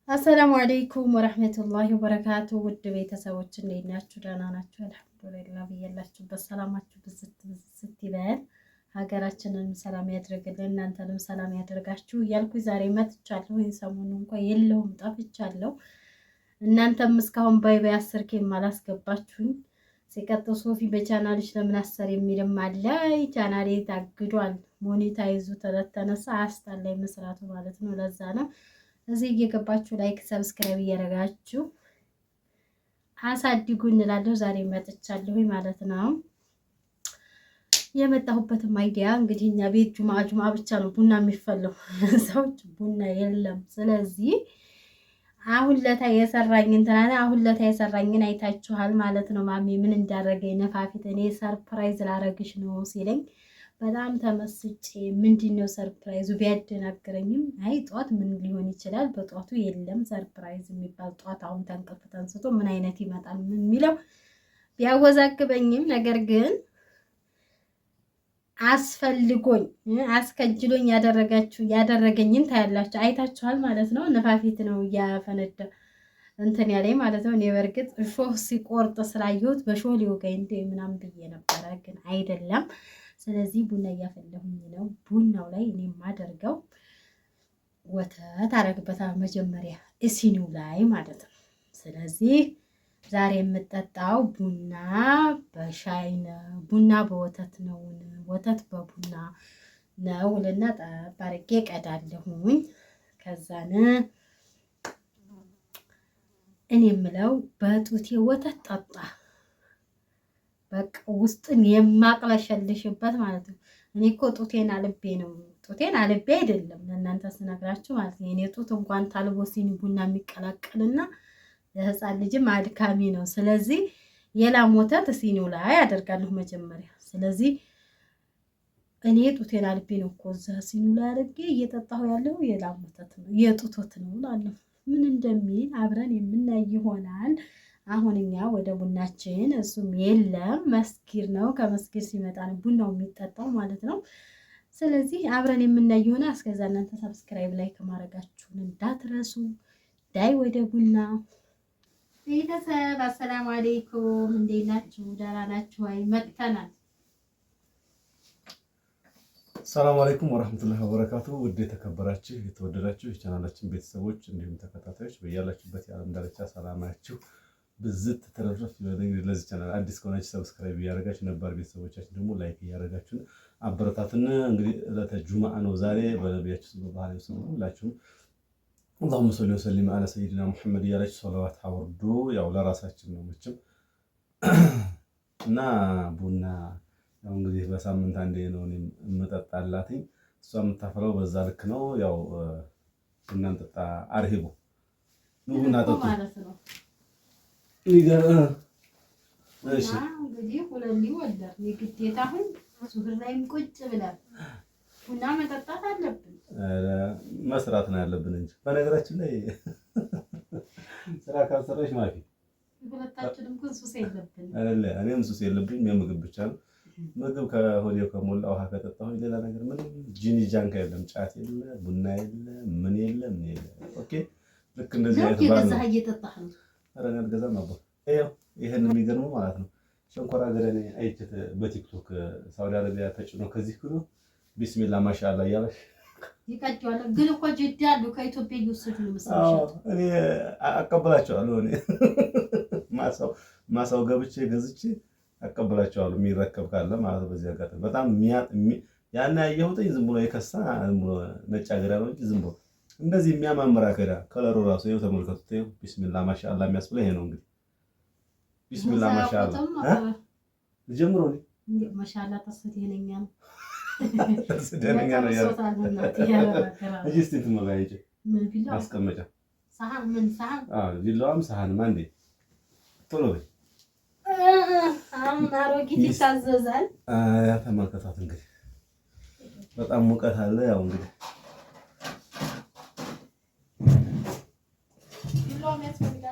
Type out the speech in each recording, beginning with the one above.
አሰላሙ አለይኩም ወራህመቱላሂ ወበረካቱ። ውድ ቤተሰቦች እንዴት ናችሁ? ደህና ናችሁ? አልሐምዱሊላህ ብያላችሁበት ሰላማችሁ ብዝት ይበል። ሀገራችንን ሰላም ያድርግልን፣ እናንተንም ሰላም ያደርጋችሁ እያልኩ ዛሬ መጥቻለሁ። ሰሞኑን እንኳን የለውም ጠፍቻለሁ። እናንተም እስካሁን ባይ 10K አላስገባችሁኝ። ሲቀጥል ሶፊ በቻናልሽ ለምን አሰር የሚልም አለ። ቻናሌ ታግዷል። ሞኔታይዙ ተነሳ አያስጠላኝ መስራቱ ማለት ነው። ለዛ ነው እዚህ እየገባችሁ ላይክ ሰብስክራይብ እያደረጋችሁ አሳድጉ እንላለሁ። ዛሬ መጥቻለሁ ማለት ነው። የመጣሁበትም አይዲያ እንግዲህ እኛ ቤት ጁማ ብቻ ነው ቡና የሚፈለው፣ ሰዎች ቡና የለም። ስለዚህ አሁን ለታ የሰራኝን አይታችኋል ማለት ነው። ማሚ ምን እንዳደረገኝ ነፋፊት እኔ ሰርፕራይዝ ላረግሽ ነው ሲለኝ በጣም ተመስጬ ምንድነው ሰርፕራይዙ ቢያደናግረኝም፣ አይ ጧት ምን ሊሆን ይችላል? በጧቱ የለም ሰርፕራይዝ የሚባል ጧት አሁን ተንቅልፍ ተንስቶ ምን አይነት ይመጣል የሚለው ቢያወዛግበኝም፣ ነገር ግን አስፈልጎኝ አስከጅሎኝ ያደረገኝን ታያላችሁ፣ አይታችኋል ማለት ነው። ነፋፊት ነው እያፈነዳ እንትን ያለኝ ማለት ነው። እኔ በርግጥ ሾህ ሲቆርጥ ስላየሁት በሾህ ሊወጋኝ እንደ ምናምን ብዬ ነበረ፣ ግን አይደለም። ስለዚህ ቡና እያፈለሁኝ ነው። ቡናው ላይ እኔ የማደርገው ወተት አደርግበታለሁ መጀመሪያ እሲኒው ላይ ማለት ነው። ስለዚህ ዛሬ የምጠጣው ቡና በሻይ ነው፣ ቡና በወተት ነው፣ ወተት በቡና ነው ልና ጠባርቄ ቀዳለሁኝ። ከዛን እኔ የምለው በጡቴ ወተት ጠጣ በቃ ውስጥን የማቅለሸልሽበት ማለት ነው። እኔ እኮ ጡቴን አልቤ አይደለም ለእናንተ ስነግራችሁ ማለት ነው። የኔ ጡት እንኳን ታልቦ ሲኒ ቡና የሚቀላቀልና ለህፃን ልጅም አድካሚ ነው። ስለዚህ የላም ወተት ሲኒው ላይ አደርጋለሁ መጀመሪያ። ስለዚህ እኔ ጡቴን አልቤ ነው እኮ እዛ ሲኒው ላይ አድርጌ እየጠጣሁ ያለው የላም ወተት ነው፣ የጡት ወተት ነው እላለሁ። ምን እንደሚል አብረን የምናይ ይሆናል። አሁን እኛ ወደ ቡናችን፣ እሱም የለም መስጊድ ነው። ከመስጊድ ሲመጣ ነው ቡናው የሚጠጣው ማለት ነው። ስለዚህ አብረን የምናይ ይሆናል። እስከዛ እናንተ ሰብስክራይብ ላይ ከማድረጋችሁን እንዳትረሱ። ዳይ ወደ ቡና ቤተሰብ። አሰላሙ አለይኩም እንዴት ናችሁ? ደህና ናችሁ? አይ መጥተናል። ሰላም አለይኩም ወራህመቱላሂ ወበረካቱ። ውድ የተከበራችሁ የተወደዳችሁ የቻናላችን ቤተሰቦች እንዲሁም ተከታታዮች በያላችሁበት የዓለም ዳርቻ ሰላማችሁ ብዝት ተረፍረፍ ይበለኝ። ለዚህ ቻናል አዲስ ከሆናችሁ ሰብስክራይብ እያደረጋችሁ፣ ነባር ቤተሰቦቻችን ደግሞ ላይክ እያደረጋችሁ አበረታቱን። እንግዲህ ዕለተ ጁማዓ ነው ዛሬ። በነቢያችን ሰለላሁ ዐለይሂ ወሰለም ሁላችሁም اللهم صل وسلم على سيدنا محمد እያላችሁ ሰለዋት አወርዱ። ያው ለራሳችን ነው መቼም እና ቡና ያው እንግዲህ በሳምንት አንዴ ነው እኔም የምጠጣላትኝ። እሷ የምታፈለው በዛ ልክ ነው። ያው ቡና እንጠጣ አርሂቡ ቡና ጠጡ ማለት ነው። እሺ እንግዲህ ሁለሊ ወደር የግዴታ አሁን ሱብር ላይም ቁጭ ብለን ቡና መጠጣት አለብን። መስራት ነው ያለብን እንጂ በነገራችን ላይ ስራ ካልሰራሽ ማፊ ሁለታችንም ሱስ የለብን አይደለ? እኔም ሱስ የለብኝም፣ የምግብ ብቻ ነው። ምግብ ከሆዴው ከሞላ ውሃ ከጠጣሁ ሌላ ነገር ምንም ጂኒ ጃንካ የለም፣ ጫት የለ፣ ቡና የለ፣ ምን የለ። ኦኬ ልክ እንደዚህ አይነት ባል ነው እየጠጣህ ነው። አረን አልገዛም ነበር። ይሄን የሚገርመው ማለት ነው ሸንኮራ አገዳ አይቼት በቲክቶክ ሳውዲ አረቢያ ተጭኖ ከዚህ ሁሉ ቢስሚላህ ማሻአላ እያለሽ ይቀጫዋል። ግን እኮ ጅዳ አሉ ከኢትዮጵያ እየወሰዱ ነው መሰለሽ። እኔ አቀበላቸዋለሁ። እኔ ማሳው ገብቼ ገዝቼ አቀበላቸዋለሁ፣ የሚረከብ ካለ ማለት በዚህ አጋጣሚ በጣም ያን ያየሁትኝ ዝም ብሎ የከሳ ዝም ብሎ ነጭ አገዳ ነው እንጂ ዝም ብሎ እንደዚህ የሚያማምር አገዳ ከለሩ ራሱ ይኸው ተመልከቱት። ይኸው ቢስሚላህ ማሻአላ የሚያስብለ ይሄ ነው እንግዲህ ቢስሚላህ ማሻአላ ጀምሮ እንዴ ማሻአላ ተስፋት ይሄነኛ ነው ደነኛ ነው ያለው እጂ ስንት መባይጭ ማስቀመጫ ሳህን ምን ሳህን ዲላዋም ሳህን ማንዴ ቶሎ በይ አሮጊት ይታዘዛል። ያ ተመልከታት እንግዲህ በጣም ሙቀት አለ። ያው እንግዲህ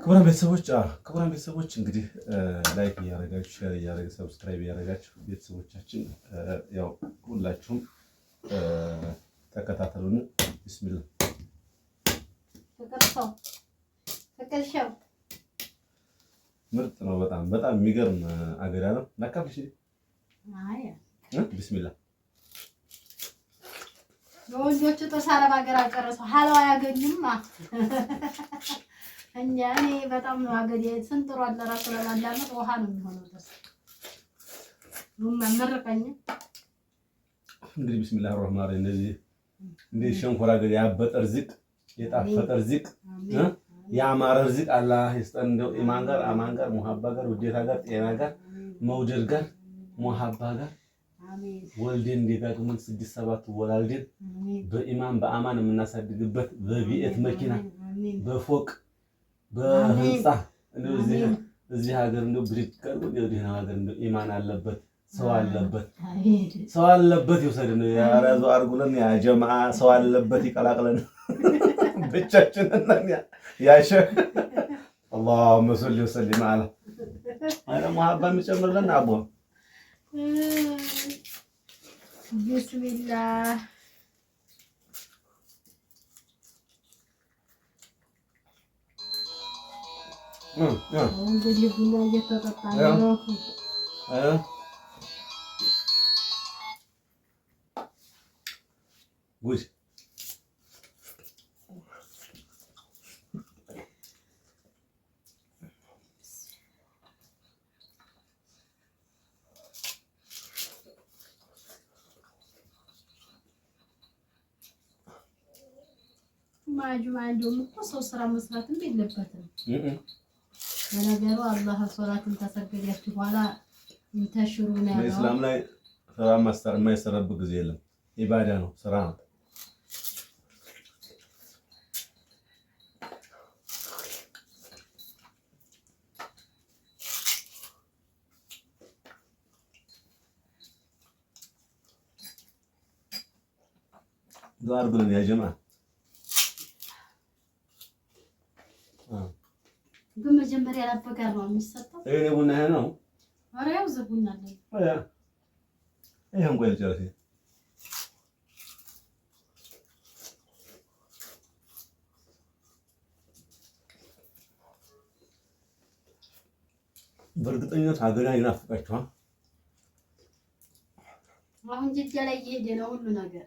ክቡራን ቤተሰቦች እንግዲህ ላይክ እያደረጋችሁ ሼር እያደረጋችሁ ሰብስክራይብ እያደረጋችሁ ቤተሰቦቻችን ያው ሁላችሁም ተከታተሉን። ቢስሚላህ ፍቅርሻው ምርጥ ነው። በጣም በጣም የሚገርም አገዳ ነው። ናካፍሽ አይ ቢስሚላህ ወንጆቹ ተሳረብ ሀገር አልጨረሰው ሀላዋ አያገኙም። እኔ በጣም ነው አገዴ ስንጥሮ አለራሱ ለማላመጥ ውሃ ነው የሚሆነው። መመረቀኝ እንግዲህ ቢስሚላህ ረህማን ረሂም እንደዚህ ሸንኮራ አገዳ ያበጠ ርዝቅ የጣፈጠ ርዝቅ ያማረ ርዝቅ አላህ ይስጠን። እንደው ኢማን ጋር አማን ጋር ሙሐባ ጋር ውዴታ ጋር ጤና ጋር መውደድ ጋር ሙሐባ ጋር ወልደን ደጋግመን 6-7 ወላልደን በኢማን በአማን የምናሳድግበት በቢኤት መኪና በፎቅ በህንጻ እንደው እዚህ ሀገር እንደው ብሪክ ቀርቦ እንደው ሀገር እንደው ኢማን አለበት ሰው አለበት ይወሰድን ያራዙ አርጉለን ያ ጀማዓ ሰው አለበት ይቀላቅለን ብቻችንን ያ ሸህ اللهم صل وسلم على انا محبه የሚጨምርልን አቦ ቢስሚላህ እንግዲህ ቡና እየተጠጣ ነው። ጉድ ማጁማ እንደውም እኮ ሰው ስራ መስራትም የለበትም። ለነገሩ አላህ ሶላትን ተሰገዳችሁ በኋላ እንተሽሩ ነው ያለው። እስላም ላይ ስራ ማስተር የማይሰራበት ጊዜ የለም። ኢባዳ ነው፣ ስራ ነው። ዱዓ አድርጉልን ያ ጀማዓ። ግን መጀመሪያ ያላበጋር ነው የሚሰጠው። ይሄ ቡና ይሄ ነው። ኧረ ያው ዘቡና አለ። አያ ይሄን ቆይ ልጨርስ። በእርግጠኝነት ሀገሬ ይናፍቃችኋል። አሁን ጅጃ ላይ እየሄደ ነው ሁሉ ነገር።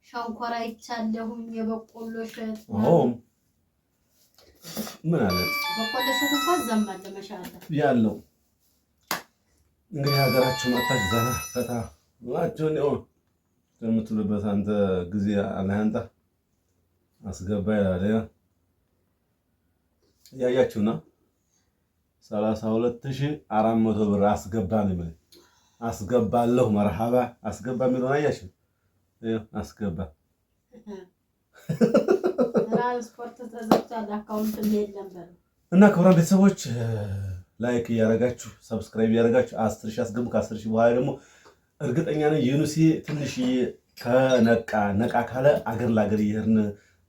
ሸንኮራ ይቻለሁኝ የበቆሎ እሸት ምን አለ በቆሎ እሸት እንኳን ዘማለ መሻአላ ያለው እንግዲህ ሀገራችሁ መጣች ዘና ፈታ ዋቸው ነው የምትሉበት አንተ ጊዜ አላህ አንተ አስገባ ያለ ያያችሁና 32400 ብር አስገባ ነው ማለት አስገባለሁ መርሐባ አስገባ የሚለውን አያችሁ አስገባ ትራንስፖርት ተዘግቷል አካውንት የለም በሉ እና ክቡራን ቤተሰቦች ላይክ እያደረጋችሁ ሰብስክራይብ እያደረጋችሁ 10000 አስገቡ። ከ10000 በኋላ ደግሞ እርግጠኛ ነኝ ዩኑሲ ትንሽ ነቃ ካለ አገር ለአገር እየሄድን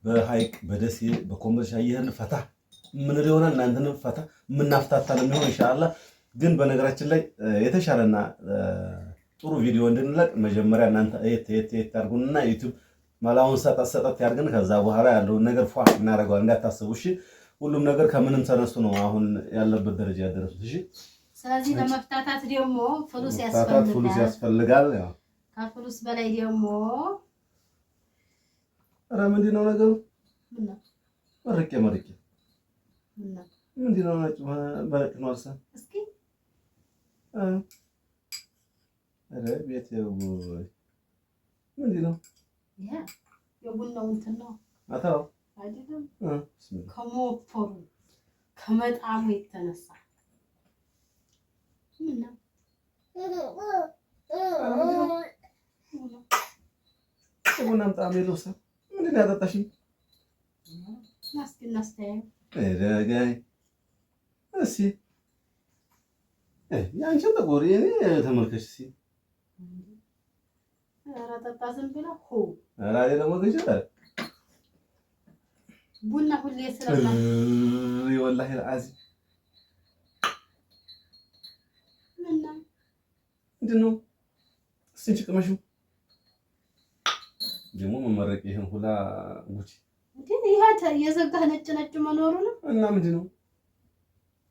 በሀይቅ በደሴ በኮምቦልቻ እየሄድን ፈታ ምን ይሆናል እናንተንም ፈታ ምናፍታታ ነው የሚሆን ኢንሻአላህ። ግን በነገራችን ላይ የተሻለና ጥሩ ቪዲዮ እንድንለቅ መጀመሪያ እናንተ እየት አድርጉንና ዩቲዩብ ማላውን ሰጠት ያድርገን። ከዛ በኋላ ያለውን ነገር ፏ እናደርገዋለን እንዳታስቡ እሺ። ሁሉም ነገር ከምንም ተነስቶ ነው አሁን ያለበት ደረጃ ያደረሱት እሺ። ስለዚህ ለመፍታታት ደግሞ ፍሉስ ያስፈልጋል። ያው ከፍሉስ በላይ ደግሞ ኧረ ምንድን ነው ነገሩ? ምን መርቄ ምንድን ነው ነጭ መረቅ ነው አልሳ እስኪ ኧረ ቤት ምንድን ነው ያ የቡናው እንትን ነው አታው አይደለም ከሞፈሩ ከመጣሙ የተነሳ ምን ነው ቡናም ጣም የለውም። ምንድን ነው ያጠጣሽኝ? ናስተያዩ ረጋይ እሺ ያንቺን ጥቁር የኔ ተመልከሽ እስኪ ኧረ ጠጣ ዝም ብለህ ሆ ኧረ ደግሞ ገጀራ ቡና ሁሌ ስለማ ወላሂ አዚ ምንድን ነው እስኪ ቅመሽው ደግሞ መመረቅ ይሄን ሁላ ጉቺ እንዴ ይሄ የዘጋህ ነጭ ነጭ መኖሩ ነው እና ምንድነው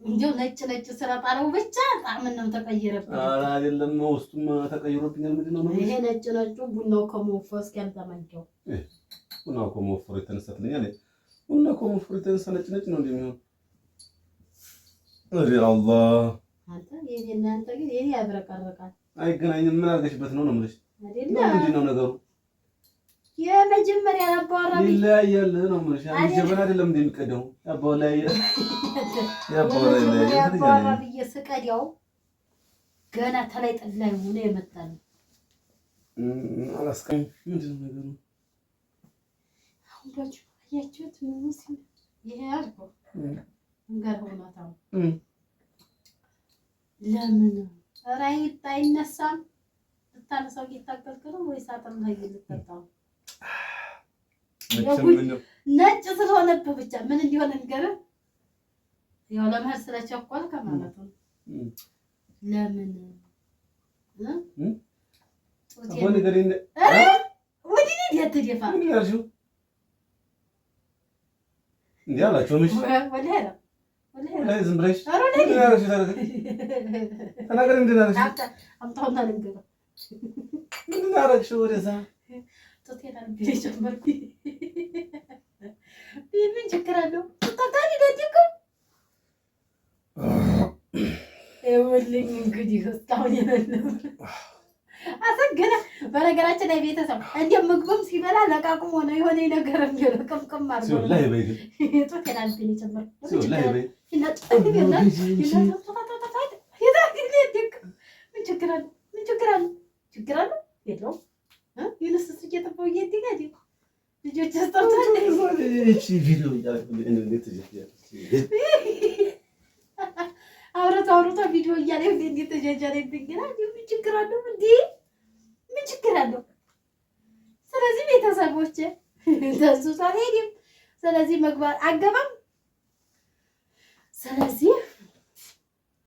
እንዴው ነጭ ነጭ ስለጣለው ብቻ ጣዕምን ነው ተቀየረብኝ። ኧረ አይደለም ውስጡም ተቀይሮብኛል። ምንድነው ነው ይሄ ነጭ ነጩ ቡናው ከመወፈሩ እስኪያልተመቸው ቡናው ከመወፈሩ የተነሳትልኛል። ቡናው ከመወፈሩ የተነሳ ነጭ ነጭ ነው እንደሚሆን አሬ አላህ አንተ የኔ ግን የኔ ያብረቀርቃል። አይገናኝም። ምን አድርገሽበት ነው የምልሽ? አይደለም ምንድነው ነገሩ? የመጀመሪያ ያባወራ ይለያያል ነው የምልሽ። አንቺ ጀበና አይደለም እንደሚቀደው ያባወራ ያባወራ ብዬ ስቀዳው ገና ተላይ ጥላይ ሆነ የመጣል አላስቀም። ምንድነው ነገሩ? አሁን ባጭ ያያችሁት ምን ሲል ይሄ አልኩ እንጋር ሆናታው ለምን ራይ አይነሳም? ልታነሳው እየታገልከው ወይስ አጥም ላይ ልትጠጣው? ነጭ ስለሆነብህ ብቻ ምን እንዲሆን እንገረም። ያው ለማር ስለቸኮልከ ማለት ነው። ለምን ወደ ገሪን ወዲህ የትደፋ ምን ያልሽው? እንዴ አላችሁ ምሽ ወላሂ ዝም ብለሽ ተናገሪ። ምንድን ነው ያልሽው? አምጣውና ልንገረው። ምንድን ነው ያልሽው? ወደዛ ቶቴናል ቢጀምርኩ ምን ችግር አለው? ተጣጣሪ ደድኩ እውልኝ እንግዲህ እስካሁን የለም አሰገና። በነገራችን ላይ ቤተሰብ እንደ ምግብም ሲበላ ለቃቁም ሆነ የሆነ ነገር እንደው ቅምቅም አድርጎ ሲወላሂ በይ ቶቴናል ቢጀምር ሲወላሂ በይ ምን ችግር አለው? ምን ችግር አለው? ችግር አለው የለውም። ዩኒቨርሲቲ እየጠፋሁ እየሄድኩ ልጆች አስጠርቷል። እቺ ቪዲዮ አውርታ ቪዲዮ እያለ እንዴት ተጃጃለብኝ። ግን ምን ችግር አለው እንዴ? ምን ችግር አለው? ስለዚህ ቤተሰቦቼ ተንሱታል ሄድም። ስለዚህ መግባት አገባም። ስለዚህ